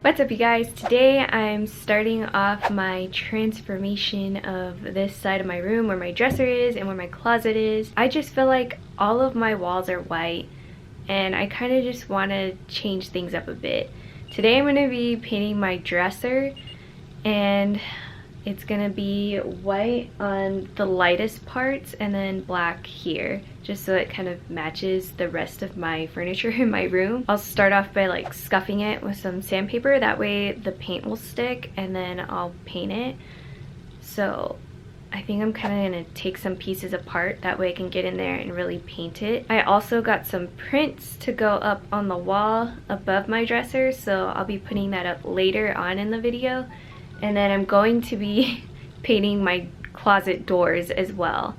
What's up, you guys? Today I'm starting off my transformation of this side of my room where my dresser is and where my closet is. I just feel like all of my walls are white and I kind of just want to change things up a bit. Today I'm going to be painting my dresser, and it's going to be white on the lightest parts and then black here, just so it kind of matches the rest of my furniture in my room. I'll start off by like scuffing it with some sandpaper, that way the paint will stick, and then I'll paint it. So I think I'm kind of going to take some pieces apart, that way I can get in there and really paint it. I also got some prints to go up on the wall above my dresser, so I'll be putting that up later on in the video. And then I'm going to be painting my closet doors as well.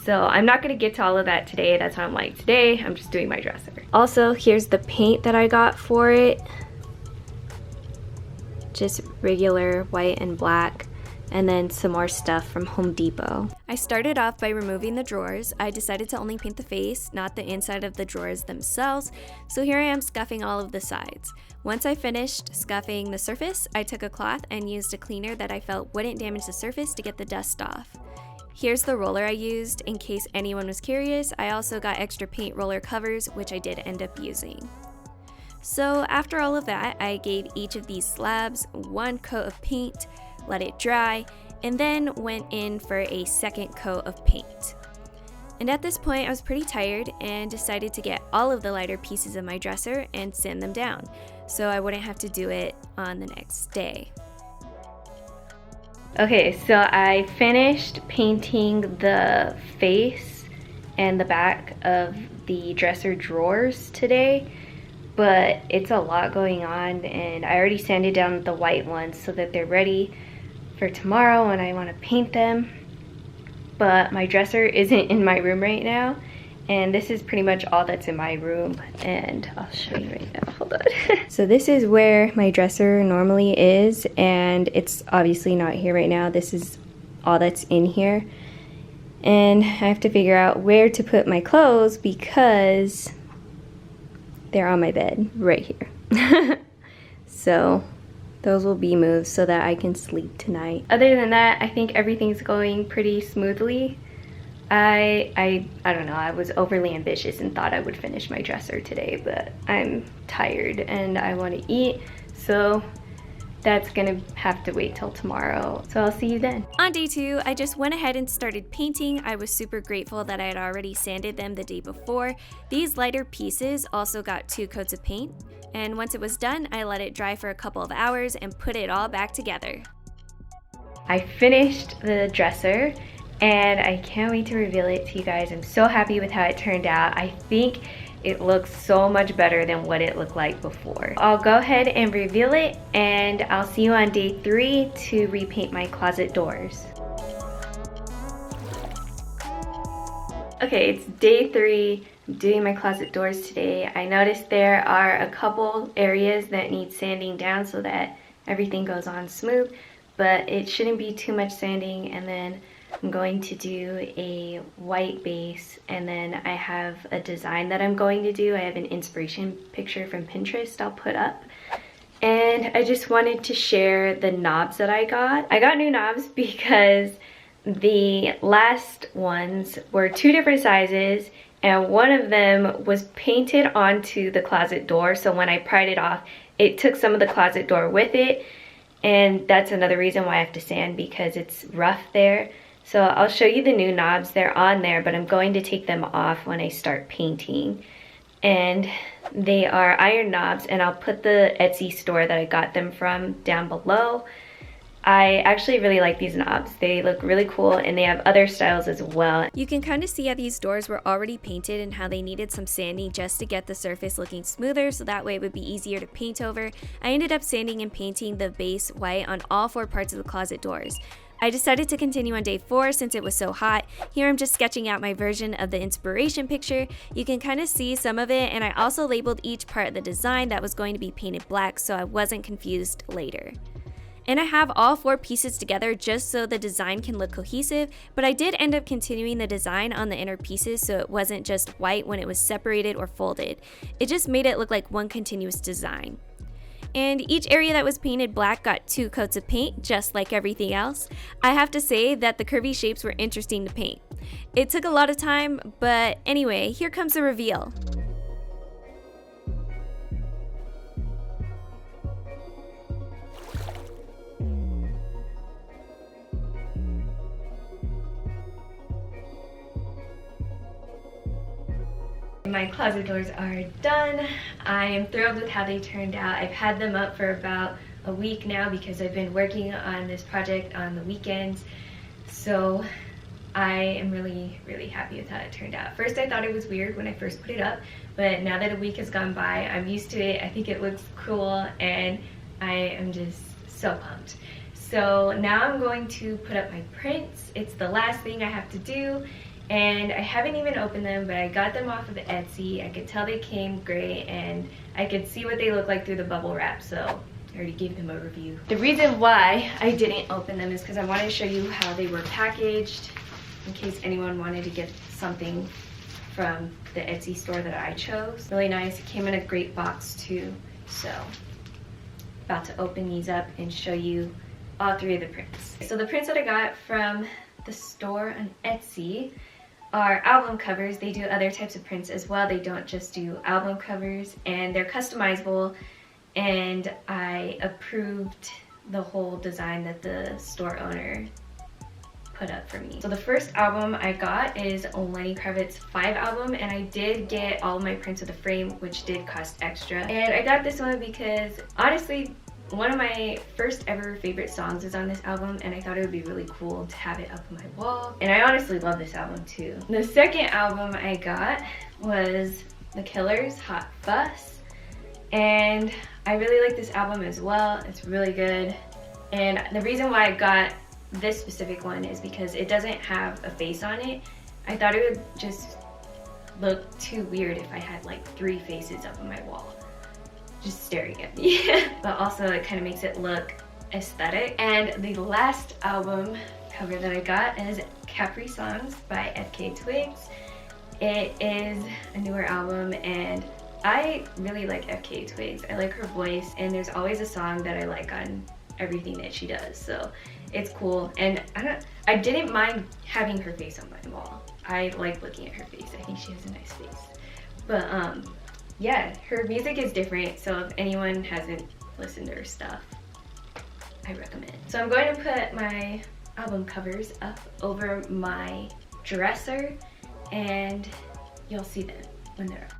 So I'm not going to get to all of that today. That's why I'm like, today I'm just doing my dresser. Also, here's the paint that I got for it. Just regular white and black. And then some more stuff from Home Depot. I started off by removing the drawers. I decided to only paint the face, not the inside of the drawers themselves. So here I am scuffing all of the sides. Once I finished scuffing the surface, I took a cloth and used a cleaner that I felt wouldn't damage the surface to get the dust off. Here's the roller I used in case anyone was curious. I also got extra paint roller covers, which I did end up using. So after all of that, I gave each of these slabs one coat of paint, let it dry, and then went in for a second coat of paint. And at this point I was pretty tired and decided to get all of the lighter pieces of my dresser and sand them down, so I wouldn't have to do it on the next day. Okay, so I finished painting the face and the back of the dresser drawers today, but it's a lot going on, and I already sanded down the white ones so that they're ready for tomorrow when I want to paint them. But my dresser isn't in my room right now, and this is pretty much all that's in my room, and I'll show you right now. Hold on. So this is where my dresser normally is, and it's obviously not here right now. This is all that's in here, and I have to figure out where to put my clothes because they're on my bed right here. So those will be moved so that I can sleep tonight. Other than that, I think everything's going pretty smoothly. I don't know, I was overly ambitious and thought I would finish my dresser today, but I'm tired and I want to eat, so that's gonna have to wait till tomorrow. So I'll see you then. On day 2, I just went ahead and started painting. I was super grateful that I had already sanded them the day before. These lighter pieces also got 2 coats of paint, and once it was done, I let it dry for a couple of hours and put it all back together. I finished the dresser and I can't wait to reveal it to you guys. I'm so happy with how it turned out. I think it looks so much better than what it looked like before. I'll go ahead and reveal it, and I'll see you on day 3 to repaint my closet doors. Okay, it's day 3. I'm doing my closet doors today. I noticed there are a couple areas that need sanding down so that everything goes on smooth, but it shouldn't be too much sanding. And then I'm going to do a white base, and then I have a design that I'm going to do. I have an inspiration picture from Pinterest I'll put up. And I just wanted to share the knobs that I got. I got new knobs because the last ones were 2 different sizes, and one of them was painted onto the closet door, so when I pried it off, it took some of the closet door with it, and that's another reason why I have to sand, because it's rough there. So I'll show you the new knobs. They're on there, but I'm going to take them off when I start painting. And they are iron knobs, and I'll put the Etsy store that I got them from down below. I actually really like these knobs. They look really cool, and they have other styles as well. You can kind of see how these doors were already painted and how they needed some sanding just to get the surface looking smoother, so that way it would be easier to paint over. I ended up sanding and painting the base white on all 4 parts of the closet doors. I decided to continue on day 4 since it was so hot. Here I'm just sketching out my version of the inspiration picture. You can kind of see some of it, and I also labeled each part of the design that was going to be painted black so I wasn't confused later. And I have all 4 pieces together just so the design can look cohesive, but I did end up continuing the design on the inner pieces so it wasn't just white when it was separated or folded. It just made it look like one continuous design. And each area that was painted black got 2 coats of paint, just like everything else. I have to say that the curvy shapes were interesting to paint. It took a lot of time, but anyway, here comes the reveal. My closet doors are done. I am thrilled with how they turned out. I've had them up for about a week now because I've been working on this project on the weekends. So I am really happy with how it turned out. First I thought it was weird when I first put it up, but now that a week has gone by, I'm used to it. I think it looks cool and I am just so pumped. So now I'm going to put up my prints. It's the last thing I have to do. And I haven't even opened them, but I got them off of Etsy. I could tell they came great and I could see what they look like through the bubble wrap, so I already gave them a review. The reason why I didn't open them is because I wanted to show you how they were packaged in case anyone wanted to get something from the Etsy store that I chose. Really nice. It came in a great box too, so about to open these up and show you all 3 of the prints. So the prints that I got from the store on Etsy are album covers. They do other types of prints as well. They don't just do album covers, and they're customizable, and I approved the whole design that the store owner put up for me. So the first album I got is Lenny Kravitz's 5 album, and I did get all of my prints with a frame, which did cost extra. And I got this one because honestly, one of my first ever favorite songs is on this album, and I thought it would be really cool to have it up on my wall. And I honestly love this album too. The second album I got was The Killer's Hot Fuss, and I really like this album as well. It's really good. And the reason why I got this specific one is because it doesn't have a face on it. I thought it would just look too weird if I had like 3 faces up on my wall just staring at me. But also it kind of makes it look aesthetic. And the last album cover that I got is Capri Songs by FK Twigs. It is a newer album and I really like FK Twigs. I like her voice, and there's always a song that I like on everything that she does, so it's cool. And I didn't mind having her face on my wall. I like looking at her face. I think she has a nice face. But yeah, her music is different, so if anyone hasn't listened to her stuff, I recommend. So I'm going to put my album covers up over my dresser, and you'll see them when they're up.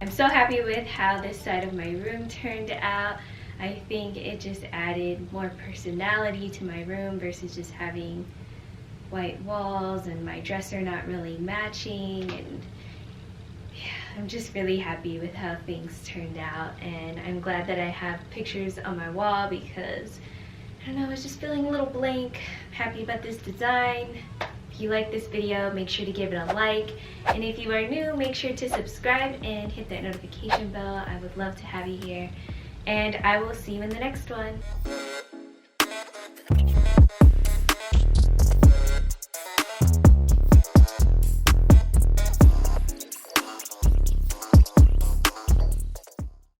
I'm so happy with how this side of my room turned out. I think it just added more personality to my room versus just having white walls and my dresser not really matching. And yeah, I'm just really happy with how things turned out, and I'm glad that I have pictures on my wall because, I don't know, I was just feeling a little blank. I'm happy about this design. If you like this video, make sure to give it a like, and if you are new, make sure to subscribe and hit that notification bell. I would love to have you here, and I will see you in the next one.